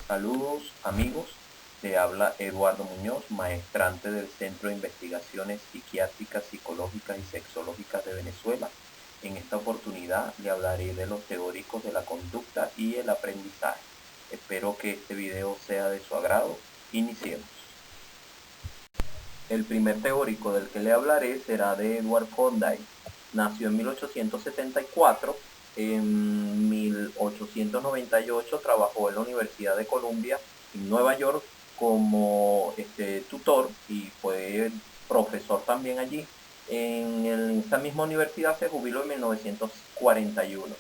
Saludos amigos, te habla Eduardo Muñoz, maestrante del Centro de Investigaciones Psiquiátricas, Psicológicas y Sexológicas de Venezuela. En esta oportunidad le hablaré de los teóricos de la conducta y el aprendizaje. Espero que este video sea de su agrado. Iniciemos. El primer teórico del que le hablaré será de Edward Thorndike. Nació en 1874. En 1898 trabajó en la Universidad de Columbia en Nueva York como tutor y fue profesor también allí. En esta misma universidad se jubiló en 1941.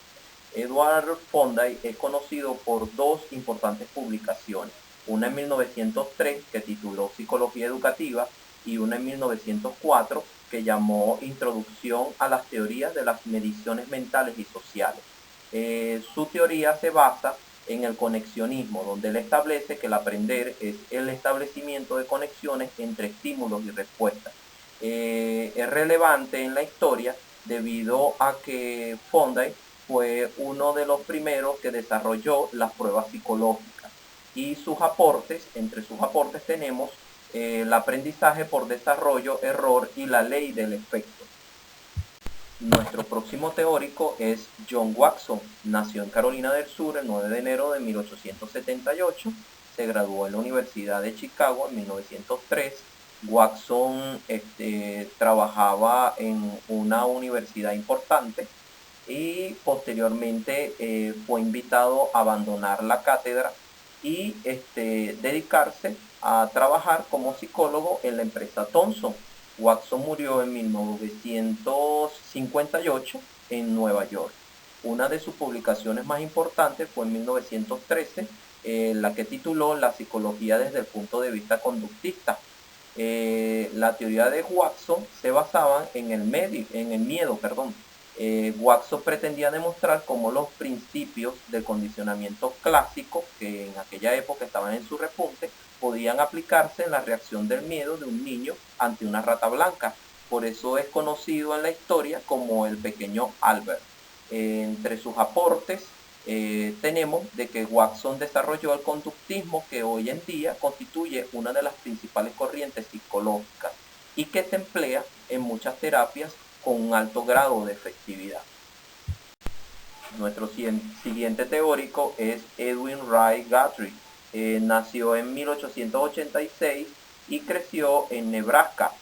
Edward Thorndike es conocido por dos importantes publicaciones, una en 1903 que tituló Psicología Educativa y una en 1904 que llamó Introducción a las teorías de las mediciones mentales y sociales. Su teoría se basa en el conexionismo, donde él establece que el aprender es el establecimiento de conexiones entre estímulos y respuestas. Es relevante en la historia debido a que Thorndike fue uno de los primeros que desarrolló las pruebas psicológicas y sus aportes, entre sus aportes tenemos el aprendizaje por desarrollo, error y la ley del efecto. Nuestro próximo teórico es John Watson. Nació en Carolina del Sur el 9 de enero de 1878. Se graduó en la Universidad de Chicago en 1903. Watson trabajaba en una universidad importante y posteriormente fue invitado a abandonar la cátedra y dedicarse a trabajar como psicólogo en la empresa Thomson. Watson murió en 1958 en Nueva York. Una de sus publicaciones más importantes fue en 1913, la que tituló La psicología desde el punto de vista conductista. La teoría de Watson se basaba en el miedo. Watson pretendía demostrar cómo los principios del condicionamiento clásico, que en aquella época estaban en su repunte, podían aplicarse en la reacción del miedo de un niño ante una rata blanca. Por eso es conocido en la historia como el pequeño Albert. Entre sus aportes tenemos de que Watson desarrolló el conductismo, que hoy en día constituye una de las principales corrientes psicológicas y que se emplea en muchas terapias con un alto grado de efectividad. Nuestro siguiente teórico es Edwin Wright Guthrie. Nació en 1886 y creció en Nebraska.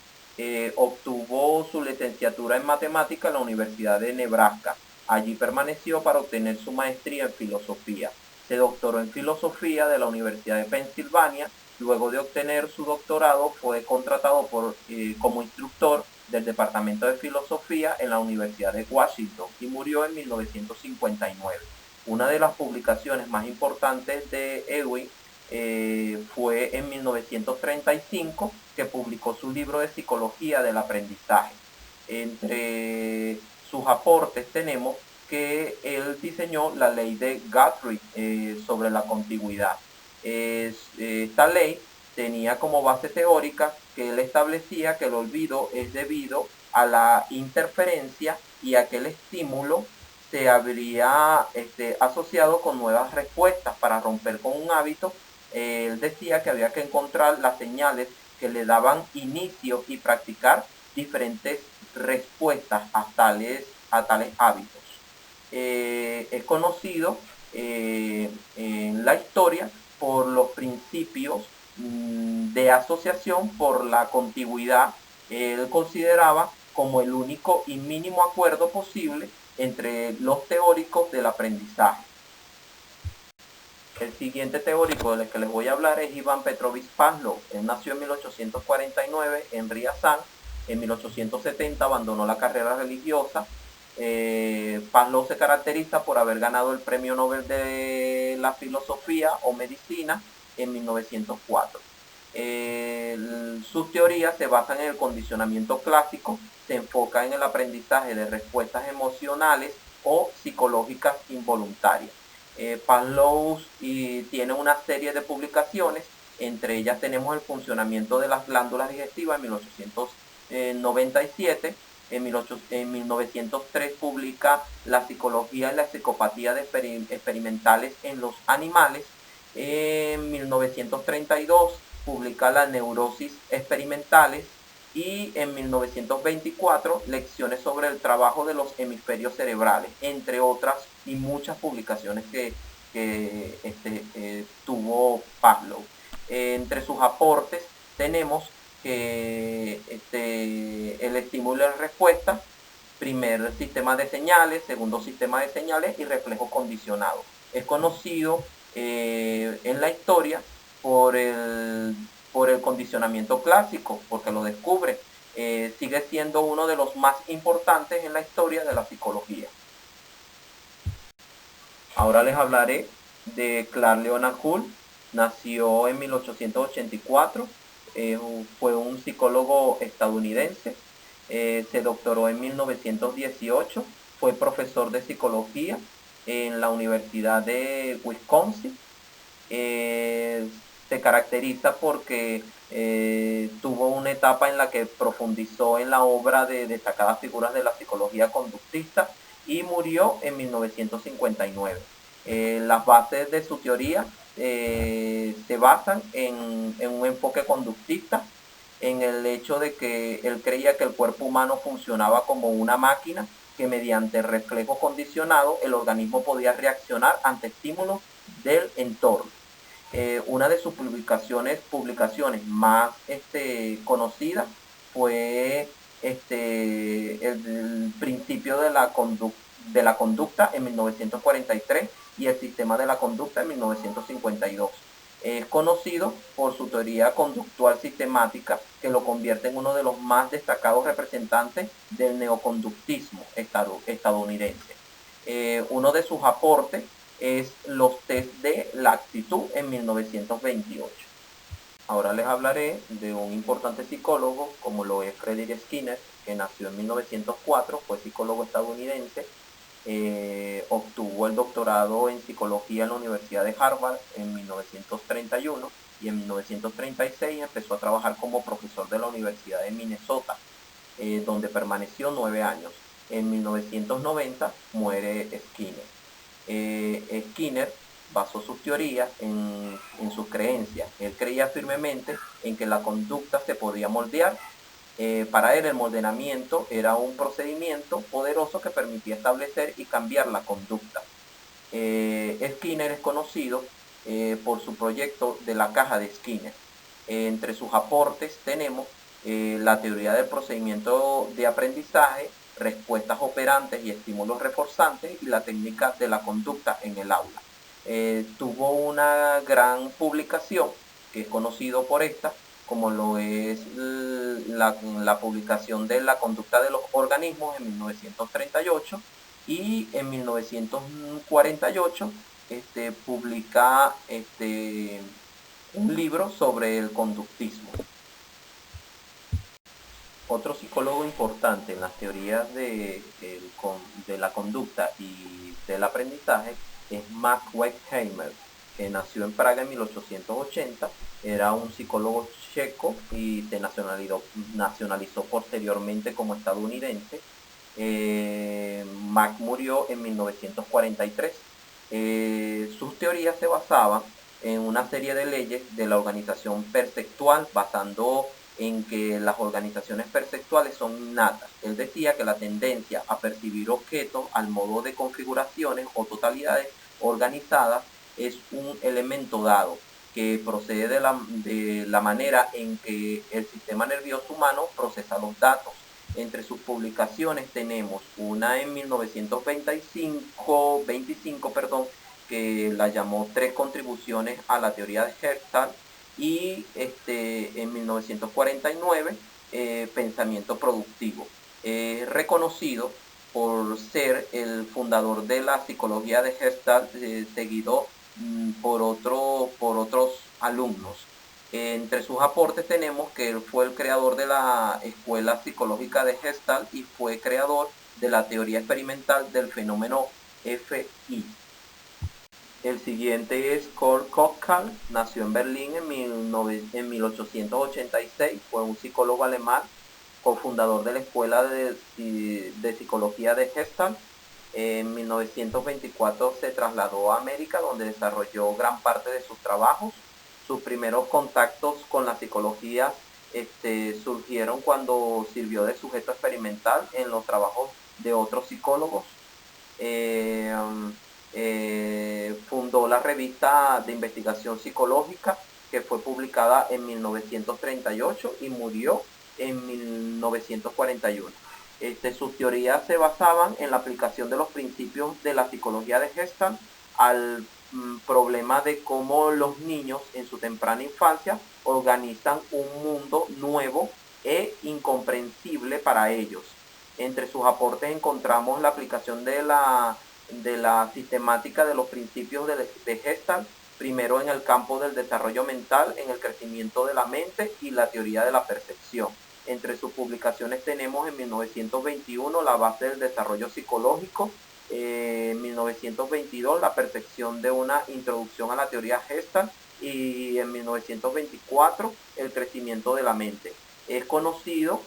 Obtuvo su licenciatura en matemática en la Universidad de Nebraska. Allí permaneció para obtener su maestría en filosofía. Se doctoró en filosofía de la Universidad de Pensilvania. Luego de obtener su doctorado fue contratado como instructor del Departamento de Filosofía en la Universidad de Washington y murió en 1959. Una de las publicaciones más importantes de Edwin fue en 1935, que publicó su libro de Psicología del Aprendizaje. Entre sus aportes tenemos que él diseñó la ley de Guthrie sobre la contigüidad. Esta ley tenía como base teórica que él establecía que el olvido es debido a la interferencia y a que el estímulo se habría asociado con nuevas respuestas para romper con un hábito. Él decía que había que encontrar las señales que le daban inicio y practicar diferentes respuestas a tales hábitos. Es conocido en la historia por los principios de asociación por la contigüidad. Él consideraba como el único y mínimo acuerdo posible entre los teóricos del aprendizaje. El siguiente teórico del que les voy a hablar es Iván Petrovich Pavlov. Él nació en 1849 en Riazán. En 1870 abandonó la carrera religiosa. Pavlov se caracteriza por haber ganado el Premio Nobel de la Filosofía o Medicina en 1904. Sus teorías se basan en el condicionamiento clásico, se enfoca en el aprendizaje de respuestas emocionales o psicológicas involuntarias. Pavlov tiene una serie de publicaciones, entre ellas tenemos el funcionamiento de las glándulas digestivas en 1897. En 1903 publica La psicología y la psicopatía experimentales en los animales. En 1932 publica Las neurosis experimentales y en 1924 Lecciones sobre el trabajo de los hemisferios cerebrales, entre otras y muchas publicaciones que tuvo Pavlov. Entre sus aportes tenemos que el estímulo y respuesta, primer sistema de señales, segundo sistema de señales y reflejo condicionado. Es conocido en la historia por el condicionamiento clásico, porque lo descubre. Sigue siendo uno de los más importantes en la historia de la psicología. Ahora les hablaré de Clark Leonard Hull. Nació en 1884, fue un psicólogo estadounidense, se doctoró en 1918, fue profesor de psicología en la Universidad de Wisconsin. Se caracteriza porque tuvo una etapa en la que profundizó en la obra de destacadas figuras de la psicología conductista y murió en 1959. Las bases de su teoría se basan en un enfoque conductista, en el hecho de que él creía que el cuerpo humano funcionaba como una máquina que mediante reflejo condicionado el organismo podía reaccionar ante estímulos del entorno. Una de sus publicaciones más conocidas fue el principio de la conducta en 1943 y el sistema de la conducta en 1952. Es conocido por su teoría conductual sistemática, que lo convierte en uno de los más destacados representantes del neoconductismo estadounidense. Uno de sus aportes es los test de la actitud en 1928. Ahora les hablaré de un importante psicólogo como lo es Frederick Skinner, que nació en 1904, fue psicólogo estadounidense, obtuvo el doctorado en psicología en la Universidad de Harvard en 1931 y en 1936 empezó a trabajar como profesor de la Universidad de Minnesota, donde permaneció 9 años. En 1990 muere Skinner. Skinner basó sus teorías en sus creencias. Él creía firmemente en que la conducta se podía moldear. Para él el moldeamiento era un procedimiento poderoso que permitía establecer y cambiar la conducta. Skinner es conocido por su proyecto de la caja de Skinner. Entre sus aportes tenemos la teoría del procedimiento de aprendizaje, respuestas operantes y estímulos reforzantes y la técnica de la conducta en el aula. Tuvo una gran publicación que es conocido por esta, como lo es la publicación de la conducta de los organismos en 1938 y en 1948 publica un libro sobre el conductismo. Otro psicólogo importante en las teorías de la conducta y del aprendizaje es Max Wertheimer, que nació en Praga en 1880, era un psicólogo checo y se nacionalizó posteriormente como estadounidense. Max murió en 1943. Sus teorías se basaban en una serie de leyes de la organización perceptual, basando en que las organizaciones perceptuales son innatas. Él decía que la tendencia a percibir objetos al modo de configuraciones o totalidades organizadas es un elemento dado que procede de la manera en que el sistema nervioso humano procesa los datos. Entre sus publicaciones tenemos una en 1925, que la llamó Tres contribuciones a la teoría de Gestalt, y en 1949 Pensamiento productivo. Reconocido por ser el fundador de la psicología de Gestalt, seguido por otros alumnos. Entre sus aportes tenemos que él fue el creador de la escuela psicológica de Gestalt y fue creador de la teoría experimental del fenómeno FI. El siguiente es Kurt Kochal, nació en Berlín en 1886, fue un psicólogo alemán, cofundador de la Escuela de Psicología de Gestalt. En 1924 se trasladó a América, donde desarrolló gran parte de sus trabajos. Sus primeros contactos con la psicología surgieron cuando sirvió de sujeto experimental en los trabajos de otros psicólogos. Eh, Fundó la revista de investigación psicológica, que fue publicada en 1938 y murió en 1941. Sus teorías se basaban en la aplicación de los principios de la psicología de Gestalt al problema de cómo los niños en su temprana infancia organizan un mundo nuevo e incomprensible para ellos. Entre sus aportes encontramos la aplicación de la sistemática de los principios de Gestalt, primero en el campo del desarrollo mental, en el crecimiento de la mente y la teoría de la percepción. Entre sus publicaciones tenemos en 1921 la base del desarrollo psicológico, en 1922 la perfección de una introducción a la teoría Gestalt y en 1924 el crecimiento de la mente. Es conocido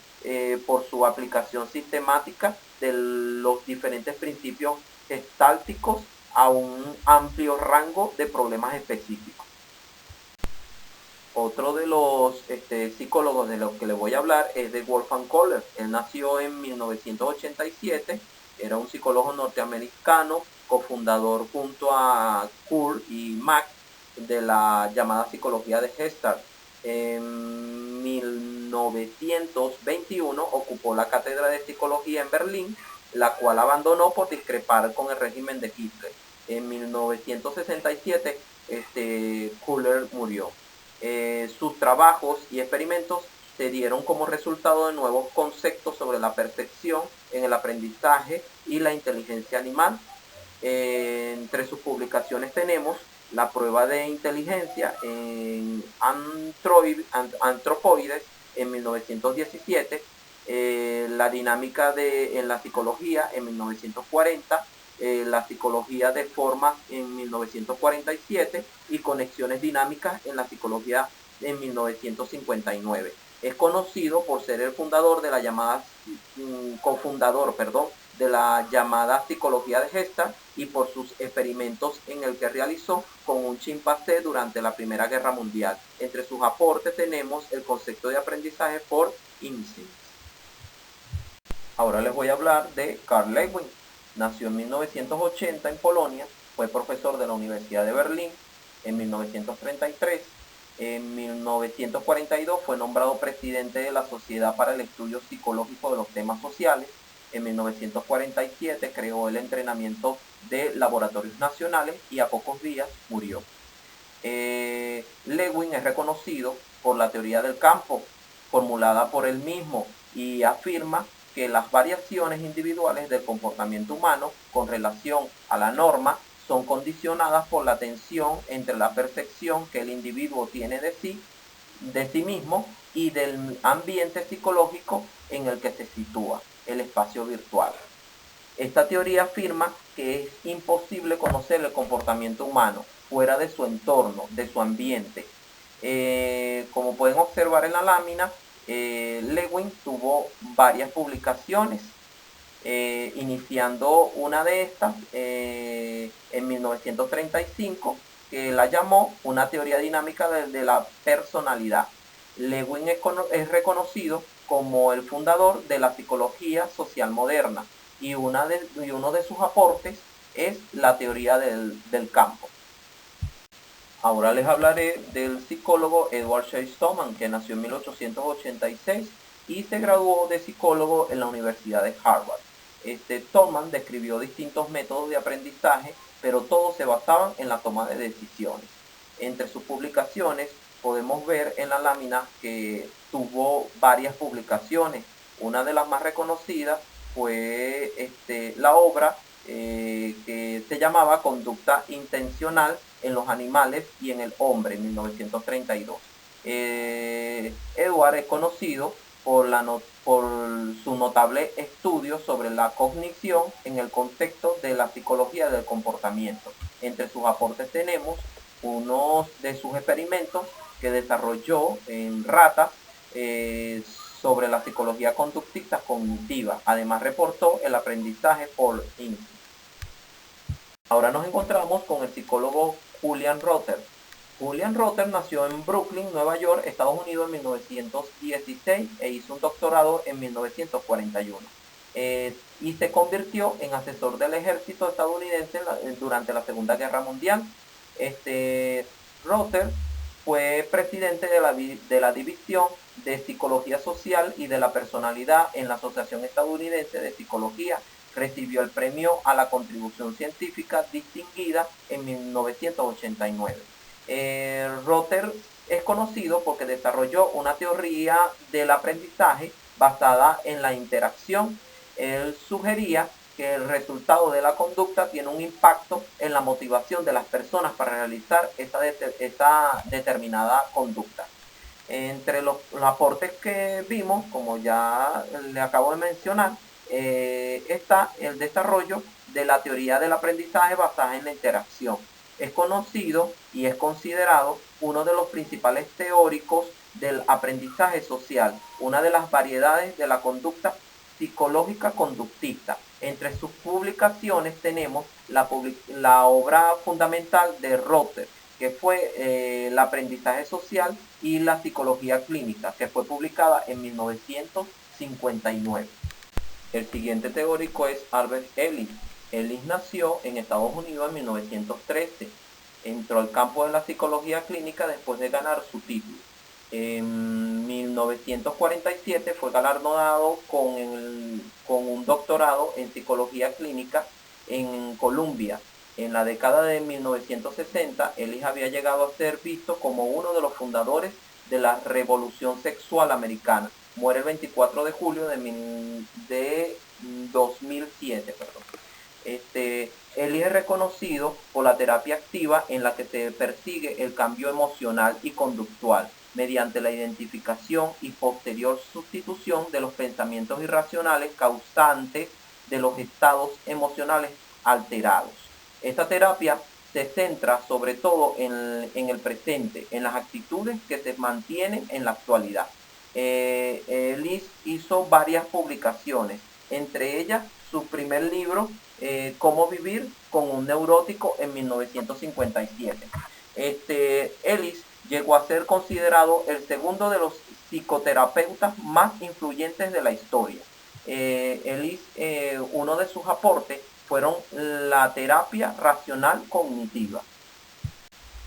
por su aplicación sistemática de los diferentes principios gestálticos a un amplio rango de problemas específicos. Otro de los psicólogos de los que les voy a hablar es de Wolfgang Kohler. Él nació en 1987, era un psicólogo norteamericano, cofundador junto a Kuhl y Mack de la llamada psicología de Gestalt. En 1921 ocupó la cátedra de psicología en Berlín, la cual abandonó por discrepar con el régimen de Hitler. En 1967 Kohler murió. Sus trabajos y experimentos se dieron como resultado de nuevos conceptos sobre la percepción en el aprendizaje y la inteligencia animal. Entre sus publicaciones tenemos la prueba de inteligencia en antropoides en 1917, la dinámica en la psicología en 1940, la psicología de formas en 1947 y conexiones dinámicas en la psicología en 1959. Es conocido por ser el fundador de la llamada, de la llamada psicología de Gestalt y por sus experimentos en el que realizó con un chimpancé durante la Primera Guerra Mundial. Entre sus aportes tenemos el concepto de aprendizaje por instinct. Ahora les voy a hablar de Carl Lewin. Nació en 1980 en Polonia, fue profesor de la Universidad de Berlín en 1933. En 1942 fue nombrado presidente de la Sociedad para el Estudio Psicológico de los Temas Sociales. En 1947 creó el entrenamiento de laboratorios nacionales y a pocos días murió. Lewin es reconocido por la teoría del campo, formulada por él mismo, y afirma que las variaciones individuales del comportamiento humano con relación a la norma son condicionadas por la tensión entre la percepción que el individuo tiene de sí mismo y del ambiente psicológico en el que se sitúa, el espacio virtual. Esta teoría afirma que es imposible conocer el comportamiento humano fuera de su entorno, de su ambiente. Como pueden observar en la lámina, Lewin tuvo varias publicaciones, iniciando una de estas en 1935, que la llamó una teoría dinámica de la personalidad. Lewin es reconocido como el fundador de la psicología social moderna y uno de sus aportes es la teoría del campo. Ahora les hablaré del psicólogo Edward Chase Thoman, que nació en 1886 y se graduó de psicólogo en la Universidad de Harvard. Thoman describió distintos métodos de aprendizaje, pero todos se basaban en la toma de decisiones. Entre sus publicaciones podemos ver en la lámina que tuvo varias publicaciones. Una de las más reconocidas fue la obra que se llamaba Conducta Intencional en los animales y en el hombre, en 1932. Edward es conocido por su notable estudio sobre la cognición en el contexto de la psicología del comportamiento. Entre sus aportes tenemos unos de sus experimentos que desarrolló en ratas sobre la psicología conductista cognitiva. Además reportó el aprendizaje por instinto. Ahora nos encontramos con el psicólogo Julian Rother. Julian Rother nació en Brooklyn, Nueva York, Estados Unidos en 1916 e hizo un doctorado en 1941. Y se convirtió en asesor del ejército estadounidense durante la Segunda Guerra Mundial. Rother fue presidente de la División de Psicología Social y de la Personalidad en la Asociación Estadounidense de Psicología. Recibió el premio a la contribución científica distinguida en 1989. Rother es conocido porque desarrolló una teoría del aprendizaje basada en la interacción. Él sugería que el resultado de la conducta tiene un impacto en la motivación de las personas para realizar esa determinada conducta. Entre los aportes que vimos, como ya le acabo de mencionar, está el desarrollo de la teoría del aprendizaje basada en la interacción. Es conocido y es considerado uno de los principales teóricos del aprendizaje social, una de las variedades de la conducta psicológica conductista. Entre sus publicaciones tenemos la obra fundamental de Rother, que fue el aprendizaje social y la psicología clínica, que fue publicada en 1959. El siguiente teórico es Albert Ellis. Ellis nació en Estados Unidos en 1913. Entró al campo de la psicología clínica después de ganar su título. En 1947 fue galardonado con un doctorado en psicología clínica en Columbia. En la década de 1960, Ellis había llegado a ser visto como uno de los fundadores de la Revolución Sexual Americana. Muere el 24 de julio de 2007. Ellis es reconocido por la terapia activa en la que se persigue el cambio emocional y conductual mediante la identificación y posterior sustitución de los pensamientos irracionales causantes de los estados emocionales alterados. Esta terapia se centra sobre todo en el presente, en las actitudes que se mantienen en la actualidad. Ellis hizo varias publicaciones, entre ellas su primer libro, Cómo vivir con un neurótico, en 1957. Ellis llegó a ser considerado el segundo de los psicoterapeutas más influyentes de la historia. Ellis, uno de sus aportes fueron la terapia racional cognitiva.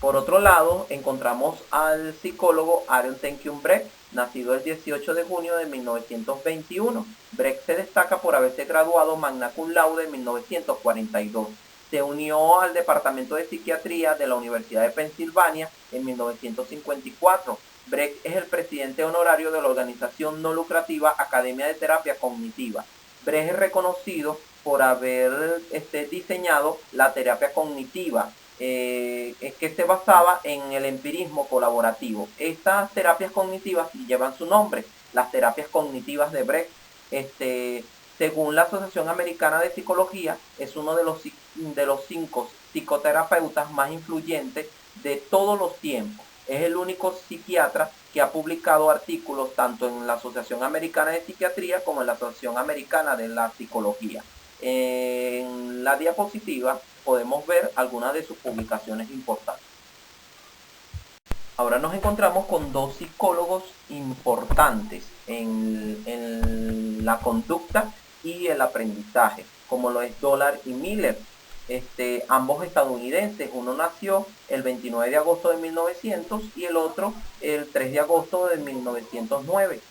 Por otro lado, encontramos al psicólogo Aaron Tenkium Brecht, nacido el 18 de junio de 1921. Brecht se destaca por haberse graduado magna cum laude en 1942. Se unió al Departamento de Psiquiatría de la Universidad de Pensilvania en 1954. Brecht es el presidente honorario de la organización no lucrativa Academia de Terapia Cognitiva. Brecht es reconocido por haber diseñado la terapia cognitiva, que se basaba en el empirismo colaborativo. Estas terapias cognitivas llevan su nombre, las terapias cognitivas de Brecht. Según la Asociación Americana de Psicología, es uno de los 5 psicoterapeutas más influyentes de todos los tiempos. Es el único psiquiatra que ha publicado artículos tanto en la Asociación Americana de Psiquiatría como en la Asociación Americana de la Psicología. En la diapositiva podemos ver algunas de sus publicaciones importantes. Ahora nos encontramos con dos psicólogos importantes en la conducta y el aprendizaje, como lo es Dollar y Miller. Ambos estadounidenses. Uno nació el 29 de agosto de 1900 y el otro el 3 de agosto de 1909.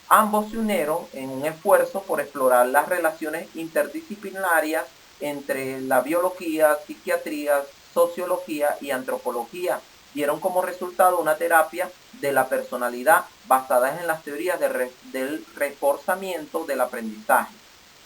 Ambos se unieron en un esfuerzo por explorar las relaciones interdisciplinarias entre la biología, psiquiatría, sociología y antropología. Dieron como resultado una terapia de la personalidad basada en las teorías del reforzamiento del aprendizaje.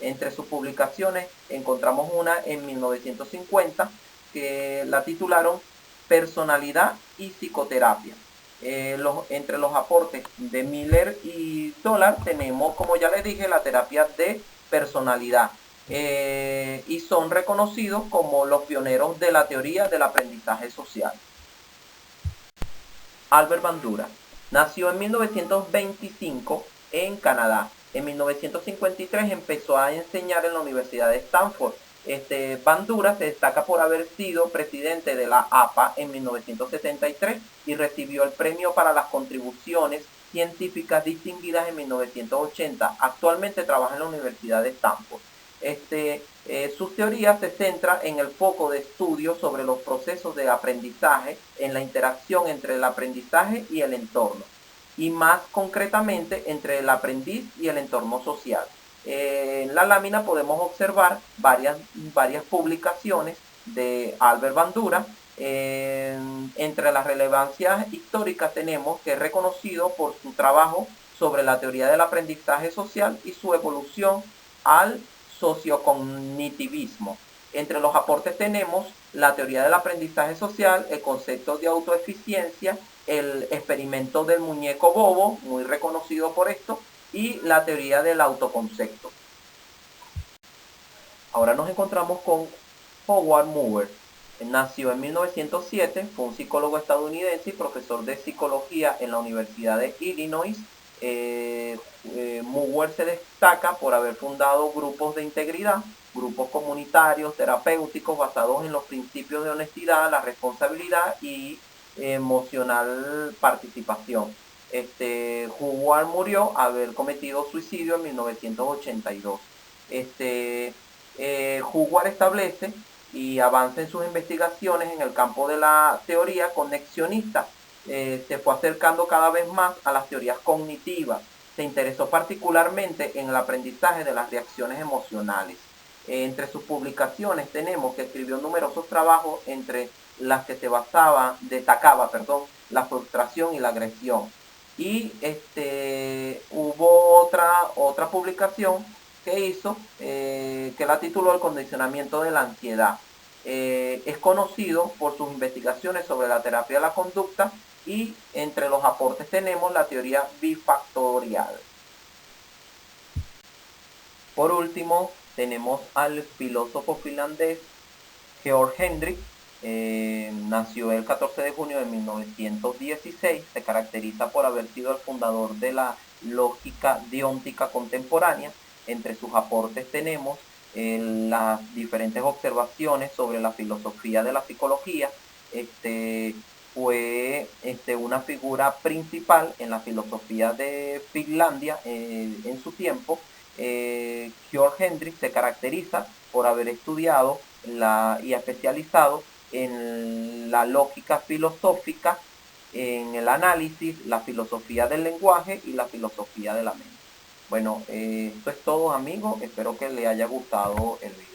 Entre sus publicaciones encontramos una en 1950 que la titularon Personalidad y Psicoterapia. Entre los aportes de Miller y Dollar tenemos, como ya les dije, la terapia de personalidad. Y son reconocidos como los pioneros de la teoría del aprendizaje social. Albert Bandura nació en 1925 en Canadá. En 1953 empezó a enseñar en la Universidad de Stanford. Bandura se destaca por haber sido presidente de la APA en 1973 y recibió el premio para las contribuciones científicas distinguidas en 1980. Actualmente trabaja en la Universidad de Stanford. Sus teorías se centran en el foco de estudio sobre los procesos de aprendizaje, en la interacción entre el aprendizaje y el entorno, y más concretamente entre el aprendiz y el entorno social. En la lámina podemos observar varias publicaciones de Albert Bandura. Entre las relevancias históricas tenemos que es reconocido por su trabajo sobre la teoría del aprendizaje social y su evolución al sociocognitivismo. Entre los aportes tenemos la teoría del aprendizaje social, el concepto de autoeficiencia, el experimento del muñeco bobo, muy reconocido por esto, y la teoría del autoconcepto. Ahora nos encontramos con Howard Moore. Nació en 1907, fue un psicólogo estadounidense y profesor de psicología en la Universidad de Illinois. Moore se destaca por haber fundado grupos de integridad, grupos comunitarios, terapéuticos basados en los principios de honestidad, la responsabilidad y emocional participación. Howard murió haber cometido suicidio en 1982. Howard establece y avanza en sus investigaciones en el campo de la teoría conexionista. Se fue acercando cada vez más a las teorías cognitivas. Se interesó particularmente en el aprendizaje de las reacciones emocionales. Entre sus publicaciones tenemos que escribió numerosos trabajos entre las que destacaba la frustración y la agresión. Y hubo otra publicación que hizo que la tituló El condicionamiento de la ansiedad. Es conocido por sus investigaciones sobre la terapia de la conducta y entre los aportes tenemos la teoría bifactorial. Por último, tenemos al filósofo finlandés Georg Henrik. Nació el 14 de junio de 1916. Se caracteriza por haber sido el fundador de la lógica deóntica contemporánea. Entre sus aportes tenemos las diferentes observaciones sobre la filosofía de la psicología. Fue una figura principal en la filosofía de Finlandia en su tiempo. Georg Henrik se caracteriza por haber estudiado y especializado en la lógica filosófica, en el análisis, la filosofía del lenguaje y la filosofía de la mente. Bueno, esto es todo, amigos. Espero que les haya gustado el video.